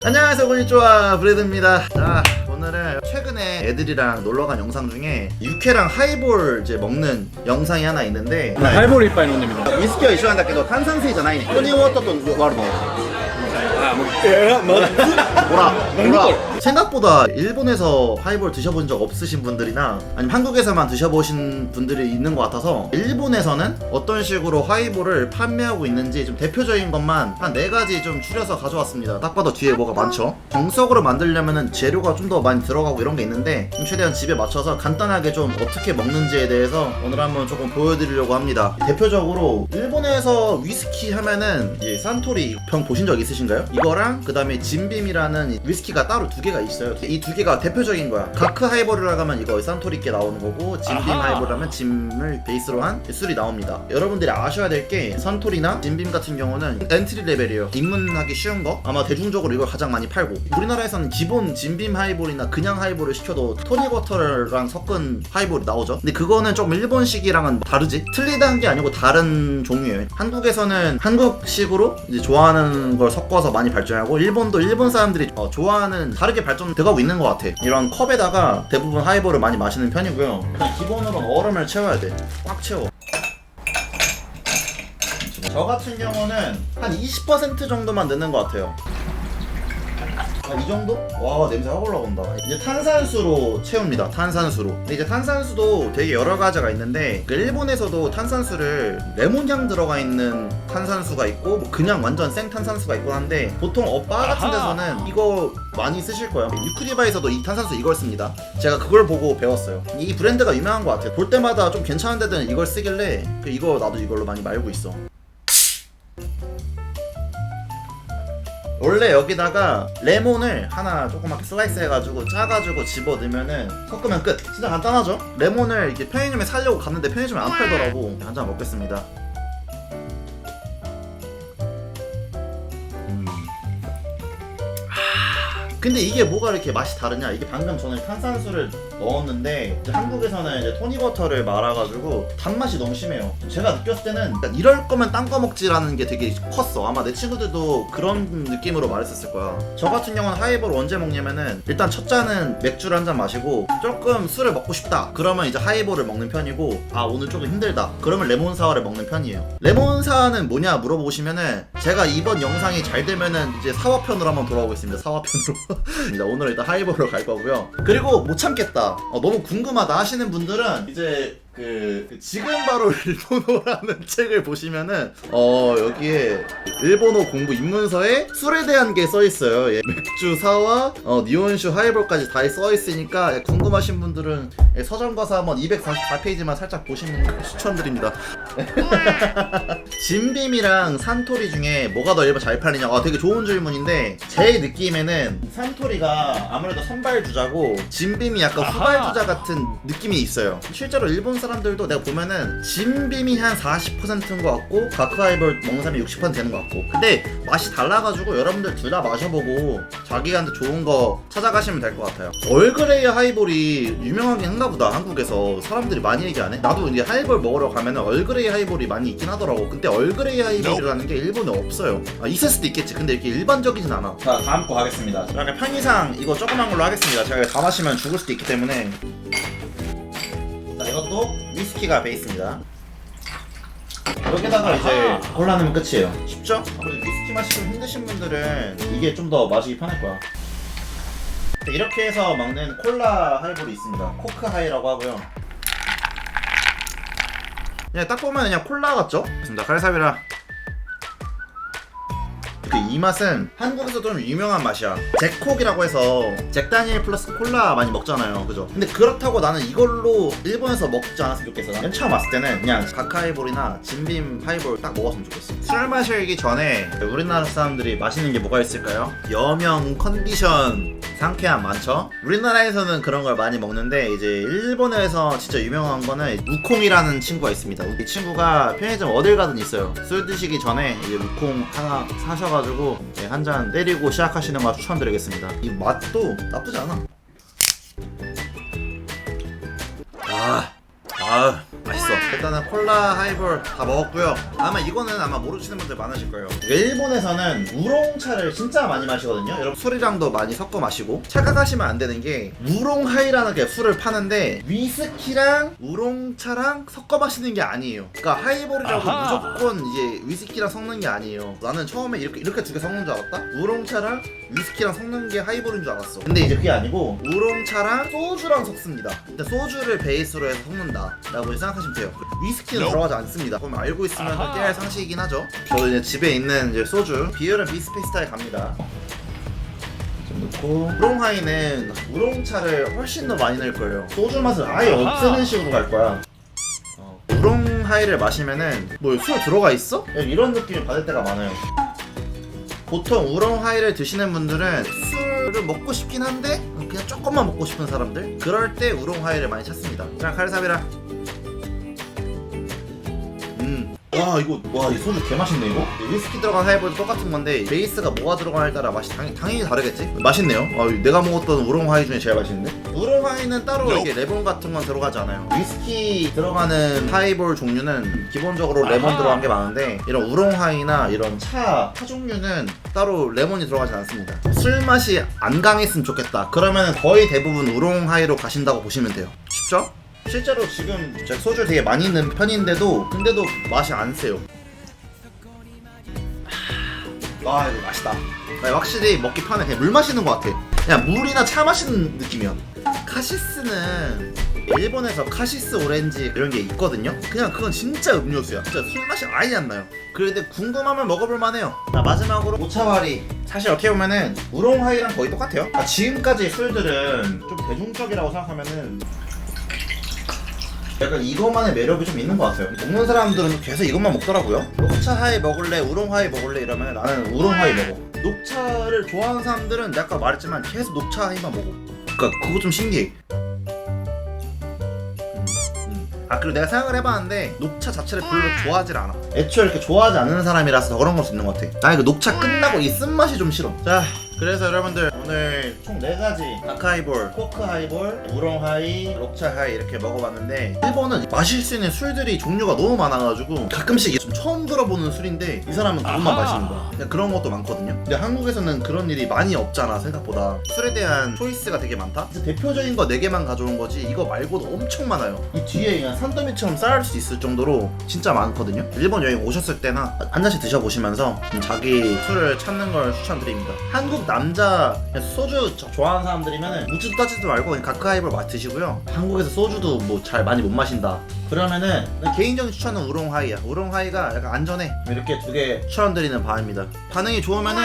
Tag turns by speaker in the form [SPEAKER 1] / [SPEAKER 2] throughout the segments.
[SPEAKER 1] 안녕하세요, konnichiwa 브레드입니다. 자, 오늘은 최근에 애들이랑 놀러간 영상 중에 육회랑 하이볼 이제 먹는 영상이 하나 있는데
[SPEAKER 2] ハイボール一杯飲んでみたい。
[SPEAKER 1] ウイスキーは一緒なんだけど炭酸水じゃないね。トニーウォーターと割るの。뭐라 생각보다 일본에서 하이볼 드셔본 적 없으신 분들이나 아니면 한국에서만 드셔보신 분들이 있는 것 같아서 일본에서는 어떤 식으로 하이볼을 판매하고 있는지 좀 대표적인 것만 한 4가지 좀 추려서 가져왔습니다. 딱 봐도 뒤에 뭐가 많죠. 정석으로 만들려면은 재료가 좀 더 많이 들어가고 이런 게 있는데 좀 최대한 집에 맞춰서 간단하게 좀 어떻게 먹는지에 대해서 오늘 한번 조금 보여드리려고 합니다. 대표적으로 일본에서 위스키 하면은 이제 산토리 병 보신 적 있으신가요? 이거랑 그 다음에 진빔이라는 위스키가 따로 2개가 있어요. 이 2개가 대표적인 거야. 가크 하이볼이라고 하면 이거 산토리께 나오는 거고 진빔 하이볼하면 진을 베이스로 한 술이 나옵니다. 여러분들이 아셔야 될 게 산토리나 진빔 같은 경우는 엔트리 레벨이에요. 입문하기 쉬운 거. 아마 대중적으로 이걸 가장 많이 팔고 우리나라에서는 기본 진빔 하이볼이나 그냥 하이볼을 시켜도 토닉워터랑 섞은 하이볼이 나오죠. 근데 그거는 좀 일본식이랑은 다르지? 틀리다는 게 아니고 다른 종류예요. 한국에서는 한국식으로 이제 좋아하는 걸 섞어서 많이 발전하고 일본도 일본 사람들이 좋아하는 다르게 발전돼가고 있는 것 같아. 이런 컵에다가 대부분 하이볼을 많이 마시는 편이고요. 기본으로는 얼음을 채워야 돼. 꽉 채워. 저 같은 경우는 한 20% 정도만 넣는 것 같아요. 이 정도? 와, 냄새 확 올라온다. 이제 탄산수로 채웁니다. 탄산수로. 근데 이제 탄산수도 되게 여러 가지가 있는데 그 일본에서도 탄산수를 레몬향 들어가 있는 탄산수가 있고 뭐 그냥 완전 생 탄산수가 있고 한데 보통 바 같은 데서는 이거 많이 쓰실 거예요. 유크리바에서도 이 탄산수 이걸 씁니다. 제가 그걸 보고 배웠어요. 이 브랜드가 유명한 것 같아요. 볼 때마다 좀 괜찮은 데들은 이걸 쓰길래 이거 나도 이걸로 많이 말고 있어. 원래 여기다가 레몬을 하나 조그맣게 슬라이스 해가지고 짜가지고 집어넣으면은 섞으면 끝. 진짜 간단하죠? 레몬을 이렇게 편의점에 사려고 갔는데 편의점에 안 팔더라고. 한 잔 먹겠습니다. 근데 이게 뭐가 이렇게 맛이 다르냐? 이게 방금 저는 탄산수를 넣었는데 이제 한국에서는 이제 토닉워터를 말아가지고 단맛이 너무 심해요. 제가 느꼈을 때는 이럴 거면 딴 거 먹지라는 게 되게 컸어. 아마 내 친구들도 그런 느낌으로 말했었을 거야. 저 같은 경우는 하이볼 언제 먹냐면은 일단 첫 잔은 맥주를 한 잔 마시고 조금 술을 먹고 싶다 그러면 이제 하이볼을 먹는 편이고 아 오늘 조금 힘들다 그러면 레몬사와를 먹는 편이에요. 레몬사와는 뭐냐 물어보시면은 제가 이번 영상이 잘 되면은 이제 사와편으로 한번 돌아오겠습니다. 사와편으로. 오늘 일단 하이볼로 갈 거고요. 그리고 못 참겠다. 너무 궁금하다 하시는 분들은 이제 지금 바로 일본어라는 책을 보시면은 여기에 일본어 공부 입문서에 술에 대한 게 써 있어요. 예, 맥주 사와 니온슈 하이볼까지 다 써 있으니까 궁금하신 분들은 서점가서 한번 244페이지만 살짝 보시는 걸 추천드립니다. 진빔이랑 산토리 중에 뭐가 더 일본 잘 팔리냐? 되게 좋은 질문인데 제 느낌에는 산토리가 아무래도 선발주자고 진빔이 약간 후발주자 같은 느낌이 있어요. 실제로 일본 사람들도 내가 보면은 진빔이 한 40%인 것 같고 가크 하이볼 먹는 사람이 60% 되는 것 같고 근데 맛이 달라가지고 여러분들 둘 다 마셔보고 자기한테 좋은 거 찾아가시면 될 것 같아요. 얼그레이 하이볼이 유명하긴 한가 보다. 한국에서 사람들이 많이 얘기 안 해? 나도 이제 하이볼 먹으러 가면은 얼그레이 하이볼이 많이 있긴 하더라고. 근데 얼그레이 하이볼이라는 게 일본에 없어요. 있을 수도 있겠지. 근데 이렇게 일반적이진 않아. 자, 다음 거 가겠습니다. 약간 편의상 이거 조그만 걸로 하겠습니다. 제가 다 마시면 죽을 수도 있기 때문에. 자, 이것도 위스키가 베이스입니다. 여기다가 이제 골라내면 끝이에요. 쉽죠? 아무래도 위스키 마시기 힘드신 분들은 이게 좀 더 마시기 편할 거야. 이렇게 해서 먹는 콜라 하이볼이 있습니다. 코크 하이라고 하고요. 그냥 딱 보면 그냥 콜라 같죠? 좋습니다. 칼사비라. 이 맛은 한국에서 좀 유명한 맛이야. 잭콕이라고 해서 잭다니엘 플러스 콜라 많이 먹잖아요. 그죠? 근데 그렇다고 나는 이걸로 일본에서 먹지 않았으면 좋겠어. 맨 처음 왔을 때는 그냥 가카 하이볼이나 진빔 하이볼 딱 먹었으면 좋겠어. 술 마시기 전에 우리나라 사람들이 마시는 게 뭐가 있을까요? 여명, 컨디션, 상쾌함 많죠? 우리나라에서는 그런 걸 많이 먹는데 이제 일본에서 진짜 유명한 거는 우콩이라는 친구가 있습니다. 이 친구가 편의점 어딜 가든 있어요. 술 드시기 전에 이제 우콩 하나 사셔가지고 한 잔 때리고 시작하시는 거 추천드리겠습니다. 이 맛도 나쁘지 않아. 맛있어. 일단은 콜라 하이볼 다 먹었고요. 아마 이거는 아마 모르시는 분들 많으실 거예요. 일본에서는 우롱차를 진짜 많이 마시거든요. 여러분 술이랑도 많이 섞어 마시고 착각하시면 안 되는 게 우롱하이라는 게 술을 파는데 위스키랑 우롱차랑 섞어 마시는 게 아니에요. 그러니까 하이볼이라고 무조건 이제 위스키랑 섞는 게 아니에요. 나는 처음에 이렇게 두 개 섞는 줄 알았다. 우롱차랑 위스키랑 섞는 게 하이볼인 줄 알았어. 근데 이제 그게 아니고 우롱차랑 소주랑 섞습니다. 일단 소주를 베이스로 해서 섞는다 라고 생각하시면 돼요. 위스키는 들어가지 않습니다. 그럼 알고 있으면 깨알 상식이긴 하죠. 저도 이제 집에 있는 이제 소주 비율은 비슷비슷하게 갑니다. 좀 넣고 우롱하이는 우롱차를 훨씬 더 많이 넣을 거예요. 소주 맛을 아예 없애는 식으로 갈 거야. 우롱하이를 마시면은 뭐 술 들어가 있어? 이런 느낌을 받을 때가 많아요. 보통 우롱하이를 드시는 분들은 술을 먹고 싶긴 한데 그냥 조금만 먹고 싶은 사람들, 그럴 때 우롱하이를 많이 찾습니다. 자, 카르사비라. 이 소주 개맛있네 이거. 위스키 들어간 하이볼도 똑같은 건데 베이스가 뭐가 들어가냐에 따라 맛이 당연히 다르겠지? 맛있네요. 내가 먹었던 우롱하이 중에 제일 맛있는데? 우롱하이는 따로 이렇게 레몬 같은 건 들어가지 않아요. 위스키 들어가는 하이볼 종류는 기본적으로 레몬 들어간 게 많은데 이런 우롱하이나 이런 차 종류는 따로 레몬이 들어가지 않습니다. 술 맛이 안 강했으면 좋겠다 그러면 거의 대부분 우롱하이로 가신다고 보시면 돼요. 쉽죠? 실제로 지금 제가 소주를 되게 많이 넣는 편인데도 근데도 맛이 안 세요. 와, 이거 맛있다. 확실히 먹기 편해. 그냥 물 마시는 것 같아. 그냥 물이나 차 마시는 느낌이야. 카시스는 일본에서 카시스 오렌지 이런 게 있거든요. 그냥 그건 진짜 음료수야. 진짜 술 맛이 아예 안 나요. 그런데 궁금하면 먹어볼만 해요. 자, 마지막으로 오차와리. 사실 어떻게 보면은 우롱하이랑 거의 똑같아요. 지금까지 술들은 좀 대중적이라고 생각하면은 약간 이것만의 매력이 좀 있는 것 같아요. 먹는 사람들은 계속 이것만 먹더라고요. 녹차 하이 먹을래, 우롱 하이 먹을래 이러면 나는 우롱 하이 먹어. 녹차를 좋아하는 사람들은 내가 아까 말했지만 계속 녹차 하이만 먹어. 그러니까 그거 좀 신기해. 그리고 내가 생각을 해봤는데 녹차 자체를 별로 좋아하질 않아. 애초에 이렇게 좋아하지 않는 사람이라서 더 그런 걸 수 있는 것 같아. 나는 그 녹차 끝나고 이 쓴맛이 좀 싫어. 자, 그래서 여러분들 오늘 총 4가지 다크하이볼, 코크하이볼, 우롱하이, 녹차하이 이렇게 먹어봤는데 일본은 마실 수 있는 술들이 종류가 너무 많아가지고 가끔씩 좀 처음 들어보는 술인데 이 사람은 그것만 마시는 거야. 그냥 그런 것도 많거든요. 근데 한국에서는 그런 일이 많이 없잖아. 생각보다 술에 대한 초이스가 되게 많다. 그래서 대표적인 거 4개만 가져온 거지 이거 말고도 엄청 많아요. 이 뒤에 그냥 산더미처럼 쌓을 수 있을 정도로 진짜 많거든요. 일본 여행 오셨을 때나 한 잔씩 드셔보시면서 자기 술을 찾는 걸 추천드립니다. 한국 남자 소주 좋아하는 사람들이면 묻지도 따지도 말고 그냥 다크하이볼 드시고요. 한국에서 소주도 뭐 잘 많이 못 마신다 그러면은 개인적인 추천은 우롱하이야. 우롱하이가 약간 안전해. 이렇게 2개 추천드리는 바입니다. 반응이 좋으면은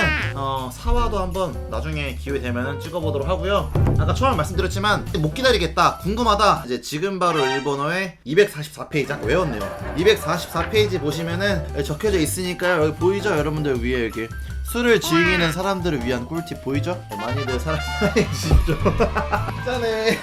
[SPEAKER 1] 사와도 한번 나중에 기회 되면은 찍어보도록 하고요. 아까 처음에 말씀드렸지만 못 기다리겠다, 궁금하다, 이제 지금 바로 일본어의 244페이지 외웠네요. 244페이지 보시면은 적혀져 있으니까요. 여기 보이죠? 여러분들 위에 이렇게 술을 즐기는 사람들을 위한 꿀팁 보이죠? 많이들 사랑해 주십시오. 짠해.